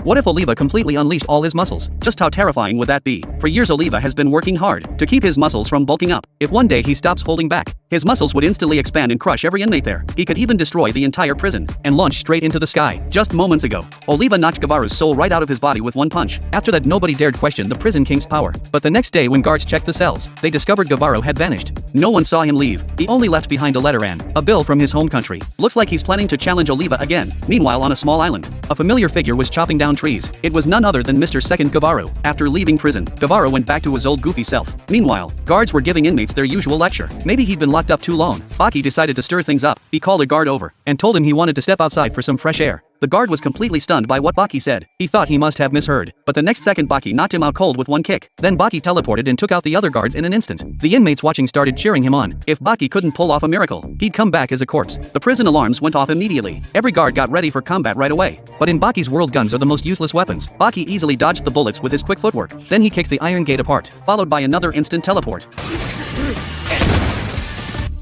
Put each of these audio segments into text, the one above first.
What if Oliva completely unleashed all his muscles? Just how terrifying would that be? For years Oliva has been working hard to keep his muscles from bulking up. If one day he stops holding back, his muscles would instantly expand and crush every inmate there. He could even destroy the entire prison and launch straight into the sky. Just moments ago, Oliva knocked Guevaro's soul right out of his body with one punch. After that, nobody dared question the prison king's power. But the next day when guards checked the cells, they discovered Guevaro had vanished. No one saw him leave. He only left behind a letter and a bill from his home country. Looks like he's planning to challenge Oliva again. Meanwhile, on a small island, a familiar figure was chopping down trees. It was none other than Mr. Second Guevaro. After leaving prison, Guevaro went back to his old goofy self. Meanwhile, guards were giving inmates their usual lecture. Maybe he'd been locked up too long. Baki decided to stir things up. He called a guard over and told him he wanted to step outside for some fresh air. The guard was completely stunned by what Baki said. He thought he must have misheard, but the next second Baki knocked him out cold with one kick. Then Baki teleported and took out the other guards in an instant. The inmates watching started cheering him on. If Baki couldn't pull off a miracle, he'd come back as a corpse. The prison alarms went off immediately. Every guard got ready for combat right away. But in Baki's world, guns are the most useless weapons. Baki easily dodged the bullets with his quick footwork. Then he kicked the iron gate apart, followed by another instant teleport.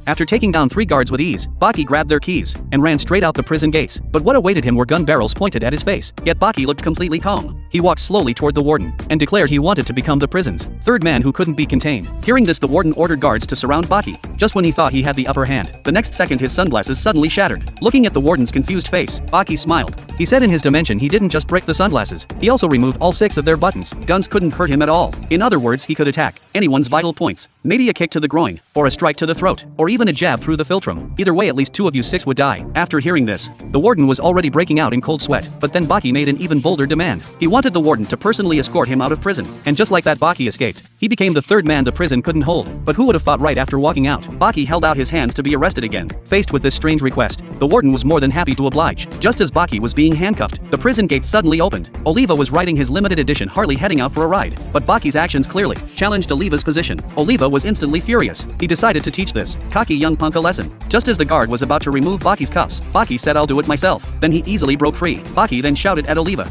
After taking down 3 guards with ease, Baki grabbed their keys and ran straight out the prison gates. But what awaited him were gun barrels pointed at his face. Yet Baki looked completely calm. He walked slowly toward the warden and declared he wanted to become the prison's third man who couldn't be contained. Hearing this, the warden ordered guards to surround Baki. Just when he thought he had the upper hand, the next second his sunglasses suddenly shattered. Looking at the warden's confused face, Baki smiled. He said in his dimension he didn't just break the sunglasses, he also removed all 6 of their buttons. Guns couldn't hurt him at all. In other words, he could attack anyone's vital points. Maybe a kick to the groin, or a strike to the throat, or even a jab through the philtrum. Either way, at least 2 of you 6 would die. After hearing this, the warden was already breaking out in cold sweat. But then Baki made an even bolder demand. He wanted the warden to personally escort him out of prison. And just like that, Baki escaped. He became the third man the prison couldn't hold. But who would have thought right after walking out, Baki held out his hands to be arrested again. Faced with this strange request, the warden was more than happy to oblige. Just as Baki was being handcuffed, the prison gate suddenly opened. Oliva was riding his limited edition Harley heading out for a ride. But Baki's actions clearly challenged Oliva's position. Oliva was instantly furious. He decided to teach this cocky young punk a lesson. Just as the guard was about to remove Baki's cuffs, Baki said, "I'll do it myself." Then he easily broke free. Baki then shouted at Oliva.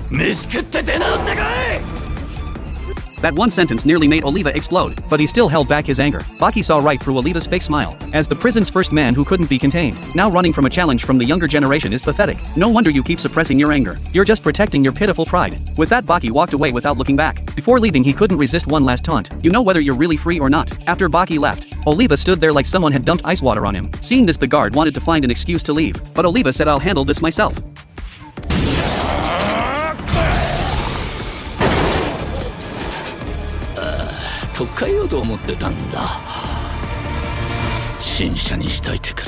That one sentence nearly made Oliva explode, but he still held back his anger. Baki saw right through Oliva's fake smile. As the prison's first man who couldn't be contained, now running from a challenge from the younger generation is pathetic. No wonder you keep suppressing your anger. You're just protecting your pitiful pride. With that, Baki walked away without looking back. Before leaving, he couldn't resist one last taunt. You know whether you're really free or not. After Baki left, Oliva stood there like someone had dumped ice water on him. Seeing this, the guard wanted to find an excuse to leave, but Oliva said, "I'll handle this myself." とっかえようと思ってたんだ。新車にしといてくれ。